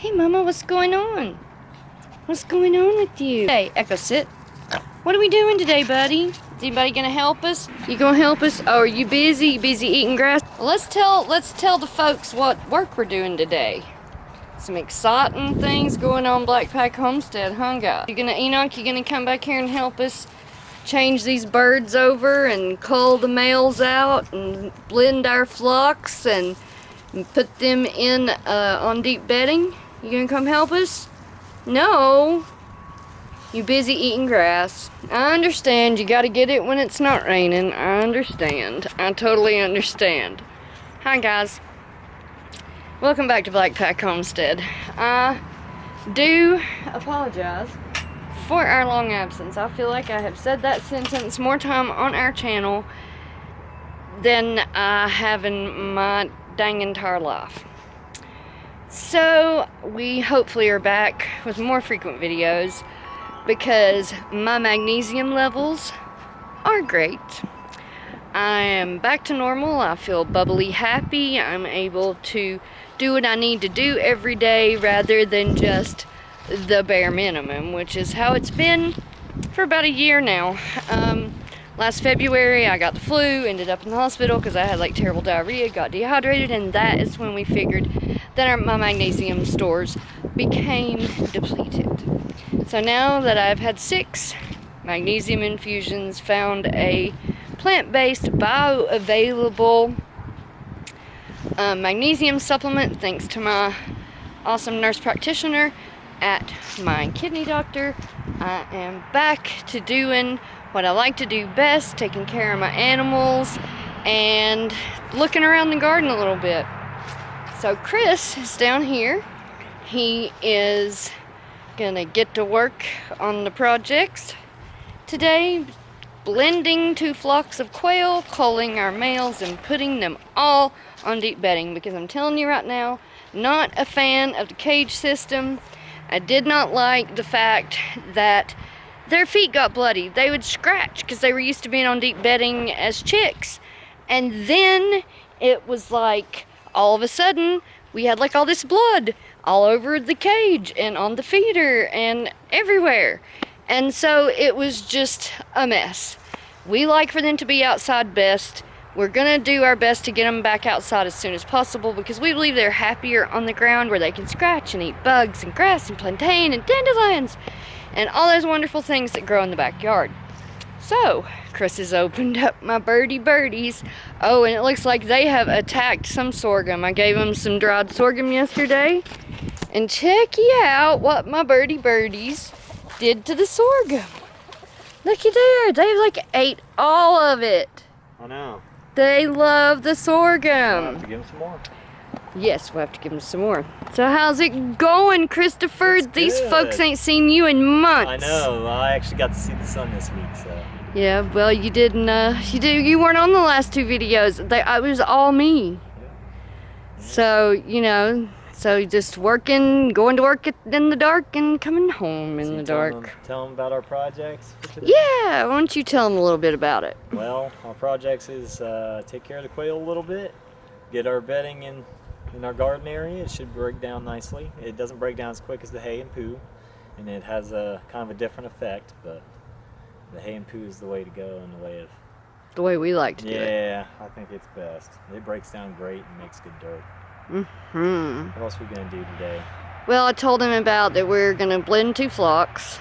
Hey, Mama, what's going on? What's going on with you? Hey, Echo, sit. What are we doing today, buddy? Is anybody gonna help us? You gonna help us? Oh, are you busy? You busy eating grass? Well, let's tell the folks what work we're doing today. Some exciting things going on Blackpack Homestead, huh, guys? Enoch, you gonna come back here and help us change these birds over and cull the males out and blend our flocks and put them in on deep bedding? You gonna come help us? No. You busy eating grass. I understand. You gotta get it when it's not raining. I understand. I totally understand. Hi, guys. Welcome back to Blackpack Homestead. I do apologize for our long absence. I feel like I have said that sentence more time on our channel than I have in my dang entire life. So, we hopefully are back with more frequent videos because my magnesium levels are great. I am back to normal. I feel bubbly happy. I'm able to do what I need to do every day rather than just the bare minimum, which is how it's been for about a year now. Last February I got the flu, ended up in the hospital because I had like terrible diarrhea, got dehydrated, and that is when we figured that my magnesium stores became depleted. So now that I've had 6 magnesium infusions, found a plant-based bioavailable magnesium supplement thanks to my awesome nurse practitioner at my kidney doctor, I am back to doing what I like to do best, taking care of my animals and looking around the garden a little bit. So Chris is down here. He is gonna get to work on the projects today, blending 2 flocks of quail, culling our males, and putting them all on deep bedding, because I'm telling you right now, not a fan of the cage system. I did not like the fact that their feet got bloody. They would scratch because they were used to being on deep bedding as chicks. And then it was like, all of a sudden, we had like all this blood all over the cage and on the feeder and everywhere. And so it was just a mess. We like for them to be outside best. We're gonna do our best to get them back outside as soon as possible because we believe they're happier on the ground where they can scratch and eat bugs and grass and plantain and dandelions and all those wonderful things that grow in the backyard. So, Chris has opened up my birdies. Oh, and it looks like they have attacked some sorghum. I gave them some dried sorghum yesterday. And check out what my birdies did to the sorghum. Looky there, they like ate all of it. I know. They love the sorghum. We'll have to give them some more. Yes, we'll have to give them some more. So how's it going, Christopher? It's These good. folks ain't seen you in months. I know. I actually got to see the sun this week, so. Yeah, well, you didn't. You weren't on the last 2 videos. It was all me. Yeah. So so just working, going to work in the dark, and coming home in the dark. Tell them about our projects for today. Yeah, why don't you tell them a little bit about it? Well, our projects is take care of the quail a little bit, get our bedding in our garden area. It should break down nicely. It doesn't break down as quick as the hay and poo, and it has a kind of a different effect, but the hay and poo is the way to go in the way of... The way we like to do it. Yeah, I think it's best. It breaks down great and makes good dirt. Mm-hmm. What else are we going to do today? Well, I told him about that we're going to blend 2 flocks.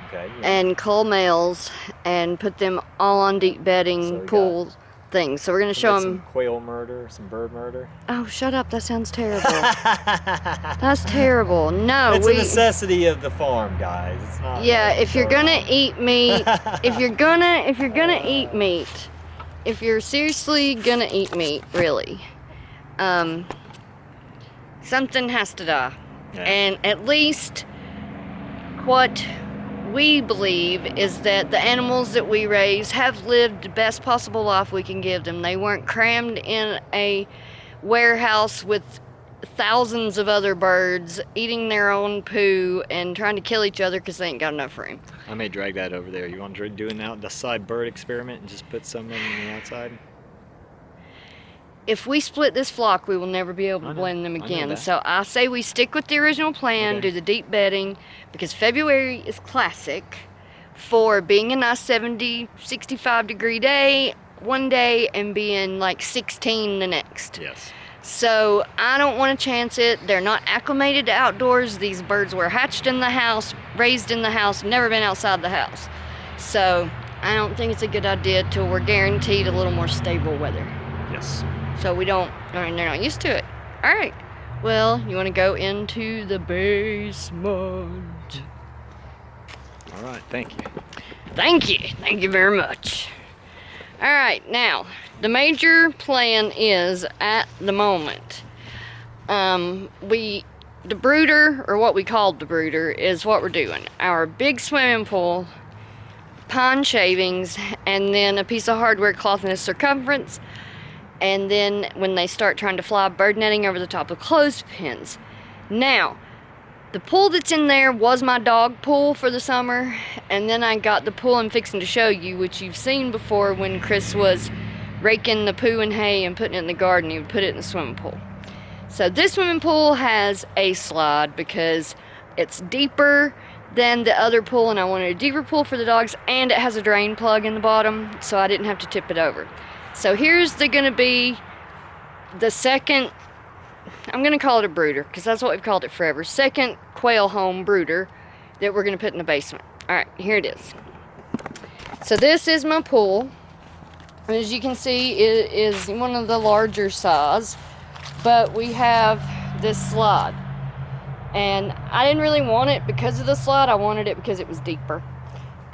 Okay. Yeah. And cull males and put them all on deep bedding So we pool things. So we're going to show them... Some quail murder, some bird murder. Oh, shut up. That sounds terrible. That's terrible. No, it's a necessity of the farm, guys. It's not. Yeah, if you're gonna eat meat, if you're gonna eat meat, if you're seriously gonna eat meat, really, something has to die. Yeah. And at least what we believe is that the animals that we raise have lived the best possible life we can give them. They weren't crammed in a warehouse with thousands of other birds eating their own poo and trying to kill each other because they ain't got enough room. I may drag that over there. You want to do an outside bird experiment and just put some in the outside? if we split this flock, we will never be able to blend them again. So I say we stick with the original plan, do the deep bedding, because February is classic for being a nice 70, 65 degree day one day and being like 16 the next. Yes. So I don't want to chance it. They're not acclimated to outdoors. These birds were hatched in the house, raised in the house, never been outside the house. So I don't think it's a good idea till we're guaranteed a little more stable weather. Yes. So we don't, I mean, they're not used to it. All right. Well, you want to go into the basement? All right, thank you. Thank you. Thank you very much. All right, now, the major plan is, at the moment, the brooder, or what we called the brooder, is what we're doing. Our big swimming pool, pine shavings, and then a piece of hardware cloth in the circumference, and then when they start trying to fly bird netting over the top of clothespins. Now, the pool that's in there was my dog pool for the summer, and then I got the pool I'm fixing to show you, which you've seen before when Chris was raking the poo and hay and putting it in the garden. He would put it in the swimming pool. So this swimming pool has a slide because it's deeper than the other pool, and I wanted a deeper pool for the dogs, and it has a drain plug in the bottom, so I didn't have to tip it over. So here's gonna be the second, I'm gonna call it a brooder because that's what we've called it forever, second quail home brooder that we're gonna put in the basement. All right, here it is. So this is my pool. As you can see, it is one of the larger size, but we have this slide. And I didn't really want it because of the slide. I wanted it because it was deeper.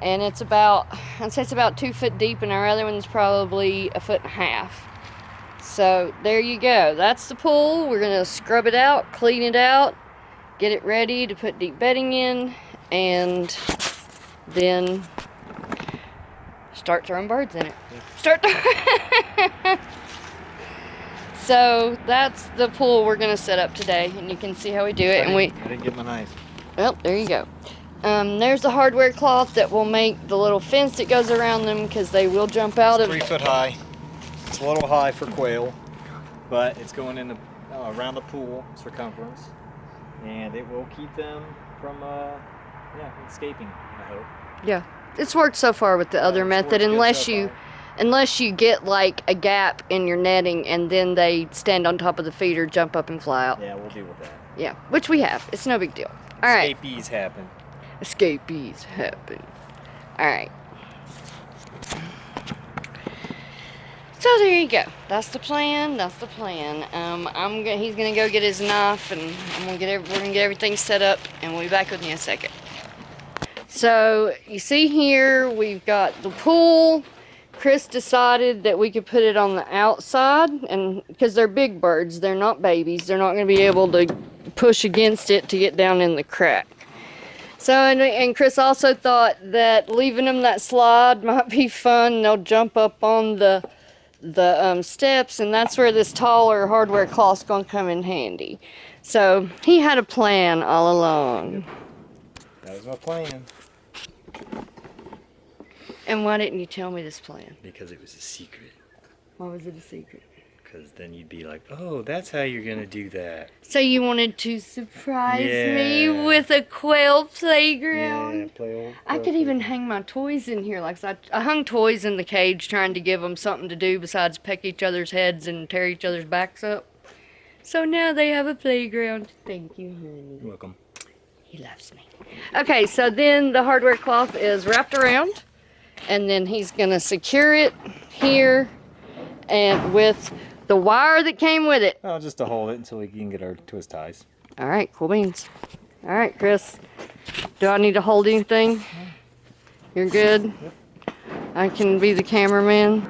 And it's about, I'd say it's about 2 foot deep, and our other one's probably 1.5 feet. So there you go. That's the pool. We're gonna scrub it out, clean it out, get it ready to put deep bedding in, and then start throwing birds in it. So that's the pool we're gonna set up today, and you can see how we do it. I didn't get my knife. Well, there you go. There's the hardware cloth that will make the little fence that goes around them because they will jump out of. 3 foot high. It's a little high for quail, but it's going in the around the pool circumference, and it will keep them from escaping, I hope. Yeah, it's worked so far with the other method, unless you get like a gap in your netting and then they stand on top of the feeder, jump up and fly out. Yeah, we'll deal with that. Yeah, which we have. It's no big deal. All right. Escapees happen. Escapees happen. All right. So there you go. That's the plan. That's the plan. He's gonna go get his knife, and we're gonna get everything set up, and we'll be back with you in a second. So you see here, we've got the pool. Chris decided that we could put it on the outside, and because they're big birds, they're not babies. They're not gonna be able to push against it to get down in the crack. So, and Chris also thought that leaving them that slide might be fun. They'll jump up on the steps, and that's where this taller hardware cloth's gonna come in handy. So he had a plan all along. That was my plan. And why didn't you tell me this plan? Because it was a secret. Why was it a secret? Because then you'd be like, oh, that's how you're gonna do that. So you wanted to surprise me with a quail playground? Yeah, I could even hang my toys in here. Like I hung toys in the cage trying to give them something to do besides peck each other's heads and tear each other's backs up. So now they have a playground. Thank you, honey. You're welcome. He loves me. Okay, so then the hardware cloth is wrapped around, and then he's gonna secure it here and with the wire that came with it. Oh, just to hold it until we can get our twist ties. All right, cool beans. All right, Chris. Do I need to hold anything? You're good? Yep. I can be the cameraman.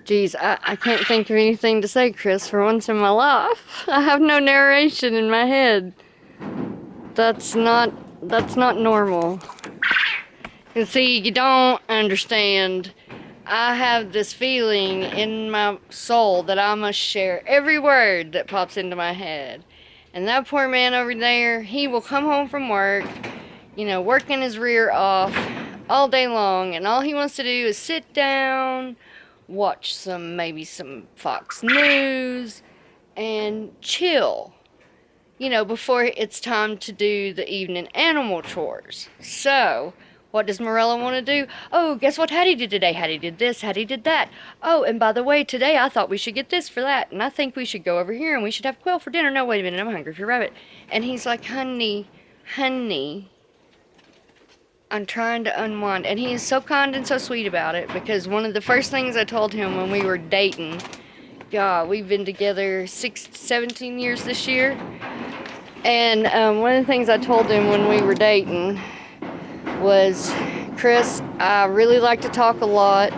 Geez, I can't think of anything to say, Chris, for once in my life. I have no narration in my head. That's not normal. You see, you don't understand. I have this feeling in my soul that I must share every word that pops into my head. And that poor man over there, he will come home from work, you know, working his rear off, all day long, and all he wants to do is sit down, watch maybe some Fox News, and chill, you know, before it's time to do the evening animal chores. So, what does Morella want to do? Oh, guess what Hattie did today? Hattie did this, Hattie did that. Oh, and by the way, today I thought we should get this for that, and I think we should go over here and we should have quail for dinner. No, wait a minute, I'm hungry for rabbit. And he's like, honey, I'm trying to unwind. And he is so kind and so sweet about it, because one of the first things I told him when we were dating, God, we've been together 17 years this year. And one of the things I told him when we were dating was, Chris, I really like to talk a lot,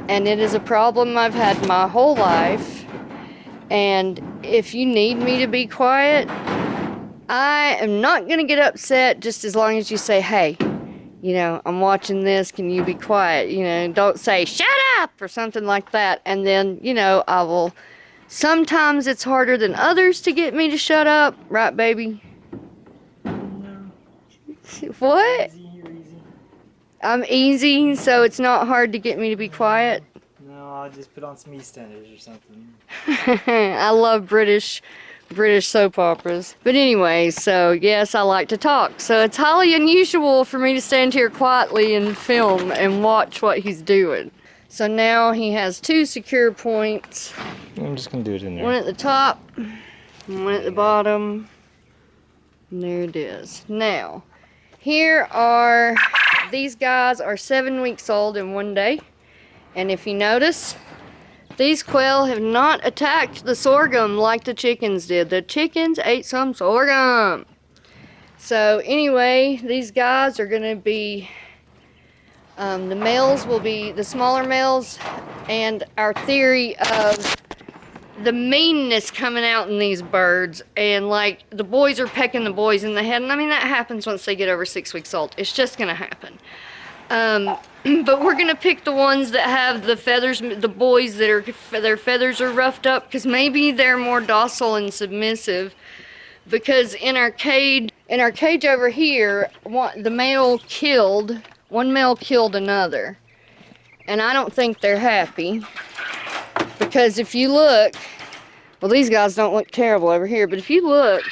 and it is a problem I've had my whole life. And if you need me to be quiet, I am not going to get upset just as long as you say, hey, you know, I'm watching this, can you be quiet? You know, don't say, shut up, or something like that. And then, you know, I will, sometimes it's harder than others to get me to shut up. Right, baby? No. What? You're easy. I'm easy, so it's not hard to get me to be quiet. No, I'll just put on some EastEnders or something. I love British soap operas. But anyway, so yes, I like to talk. So it's highly unusual for me to stand here quietly and film and watch what he's doing. So now he has 2 secure points. I'm just going to do it in there. One at the top, and one at the bottom. And there it is. Now, these guys are 7 weeks old in one day. And if you notice, these quail have not attacked the sorghum like the chickens did. The chickens ate some sorghum. So anyway, these guys are going to be, the males will be the smaller males, and our theory of the meanness coming out in these birds, and like the boys are pecking the boys in the head, and I mean that happens once they get over 6 weeks old. It's just going to happen. But we're gonna pick the ones that have the feathers, the boys that their feathers are roughed up, because maybe they're more docile and submissive. Because in our cage over here, one male killed another, and I don't think they're happy. Because if you look, well, these guys don't look terrible over here, but if you look,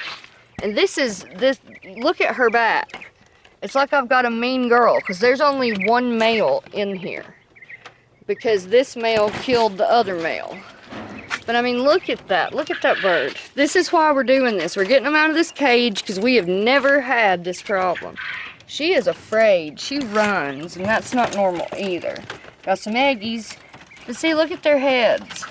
and look at her back. It's like I've got a mean girl, because there's only one male in here. Because this male killed the other male. But I mean, look at that. Look at that bird. This is why we're doing this. We're getting them out of this cage, because we have never had this problem. She is afraid. She runs, and that's not normal either. Got some eggies. But see, look at their heads.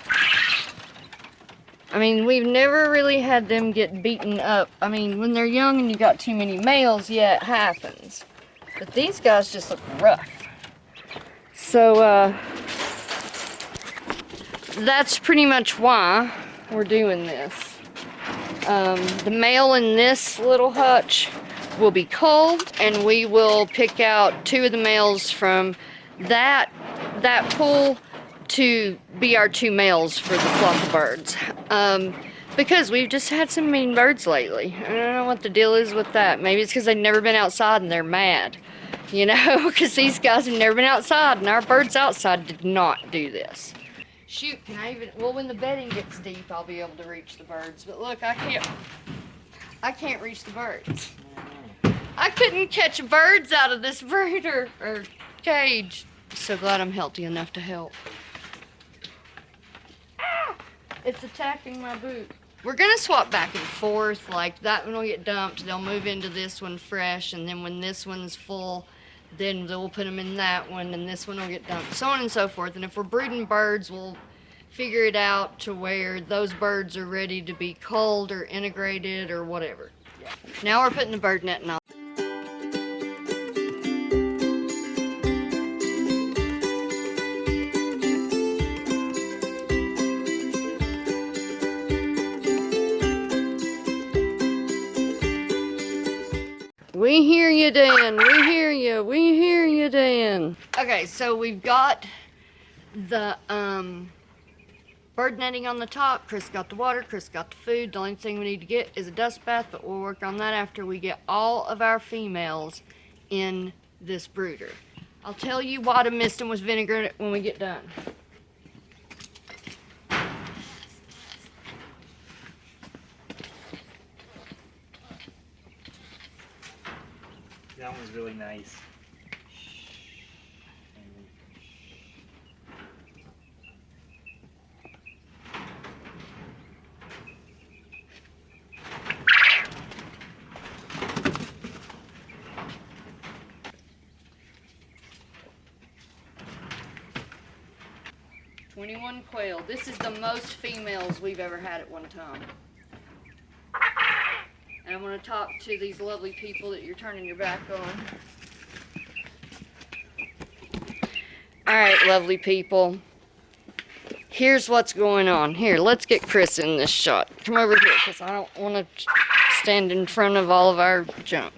I mean, we've never really had them get beaten up. I mean, when they're young and you got too many males, yeah, it happens. But these guys just look rough. So, that's pretty much why we're doing this. The male in this little hutch will be culled, and we will pick out 2 of the males from that pool to be our 2 males for the flock of birds. Because we've just had some mean birds lately. I don't know what the deal is with that. Maybe it's because they've never been outside and they're mad. You know, because these guys have never been outside, and our birds outside did not do this. Shoot, can I even, well, when the bedding gets deep, I'll be able to reach the birds. But look, I can't reach the birds. I couldn't catch birds out of this brooder or cage. So glad I'm healthy enough to help. It's attacking my boot. We're gonna swap back and forth, like that one will get dumped, they'll move into this one fresh, and then when this one's full, then we'll put them in that one, and this one will get dumped, so on and so forth. And if we're breeding birds, we'll figure it out to where those birds are ready to be culled or integrated or whatever. Yeah. Now we're putting the bird netting on. We hear you, Dan. We hear you. We hear you, Dan. Okay, so we've got the bird netting on the top. Chris got the water. Chris got the food. The only thing we need to get is a dust bath, but we'll work on that after we get all of our females in this brooder. I'll tell you why to mist them with vinegar when we get done. That one's really nice. 21 quail. This is the most females we've ever had at one time. And I'm going to talk to these lovely people that you're turning your back on. Alright, lovely people. Here's what's going on. Here, let's get Chris in this shot. Come over here, because I don't want to stand in front of all of our junk.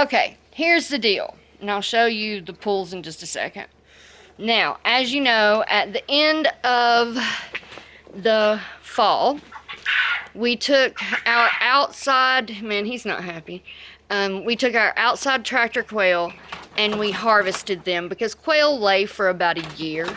Okay, here's the deal. And I'll show you the pools in just a second. Now, as you know, at the end of the fall, we took our outside, man, he's not happy. We took our outside tractor quail and we harvested them because quail lay for about a year.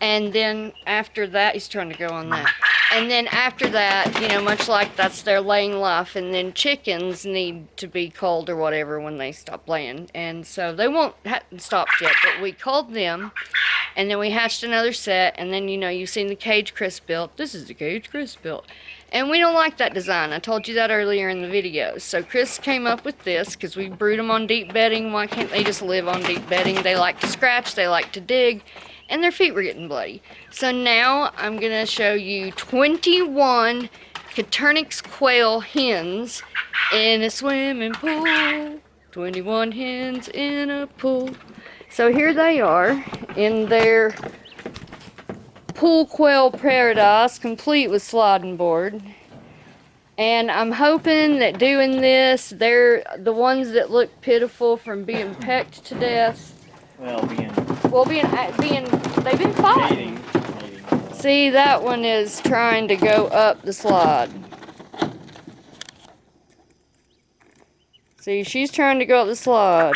And then after that, he's trying to go on that. And then after that, you know, much like that's their laying life, and then chickens need to be culled or whatever when they stop laying. And so they hadn't stopped yet, but we culled them, and then we hatched another set, and then, you know, you've seen the cage Chris built. This is the cage Chris built. And we don't like that design. I told you that earlier in the video. So Chris came up with this because we brewed them on deep bedding. Why can't they just live on deep bedding? They like to scratch, they like to dig, and their feet were getting bloody. So now I'm going to show you 21 Coturnix Quail hens in a swimming pool. 21 hens in a pool. So here they are in their pool quail paradise, complete with sliding board. And I'm hoping that doing this, they're the ones that look pitiful from being pecked to death. They've been fighting. Mating. See, that one is trying to go up the slide. See, she's trying to go up the slide.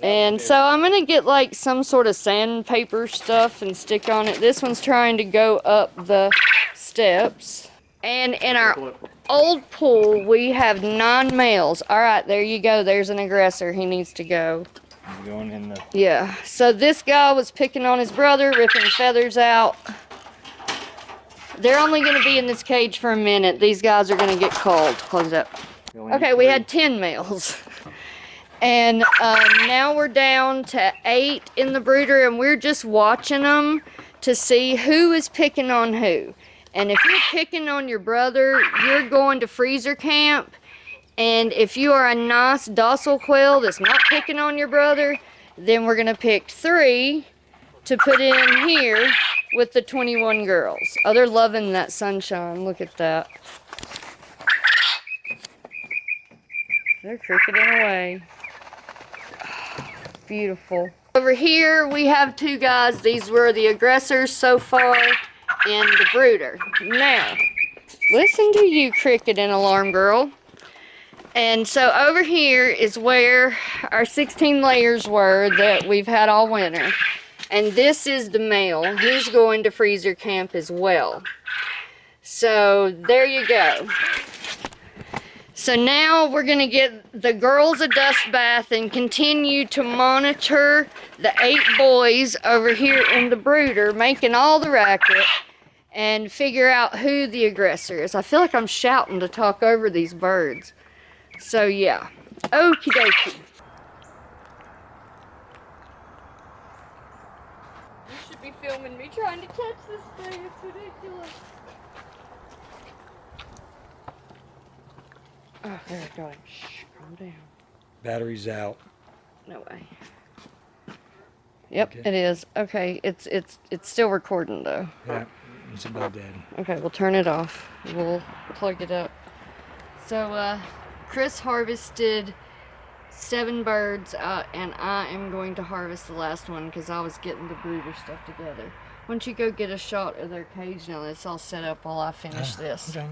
And so I'm going to get like some sort of sandpaper stuff and stick on it. This one's trying to go up the steps. And in our old pool, we have 9 males. All right, there you go. There's an aggressor. He needs to go. He's going in the... Yeah, so this guy was picking on his brother, ripping feathers out. They're only going to be in this cage for a minute. These guys are going to get cold. Close up. Okay, we had 10 males. And now we're down to 8 in the brooder, and we're just watching them to see who is picking on who. And if you're picking on your brother, you're going to freezer camp. And if you are a nice docile quail that's not picking on your brother, then we're going to pick 3 to put in here with the 21 girls. Oh, they're loving that sunshine. Look at that. They're cricketing away. Beautiful. Over here we have 2 guys. These were the aggressors so far in the brooder. Now, listen to you, cricket and alarm girl. And so over here is where our 16 layers were that we've had all winter. And this is the male. He's going to freezer camp as well. So there you go. So now we're going to get the girls a dust bath and continue to monitor the 8 boys over here in the brooder, making all the racket, and figure out who the aggressor is. I feel like I'm shouting to talk over these birds. So yeah, okie dokie. You should be filming me trying to catch this thing. It's ridiculous. Oh, there it goes. Shh, calm down. Battery's out. No way. Yep, Okay. It is. Okay, it's still recording though. Yeah, it's about daddy. Okay, we'll turn it off. We'll plug it up. So, Chris harvested 7 birds, and I am going to harvest the last one because I was getting the brooder stuff together. Why don't you go get a shot of their cage now that it's all set up while I finish this? Okay.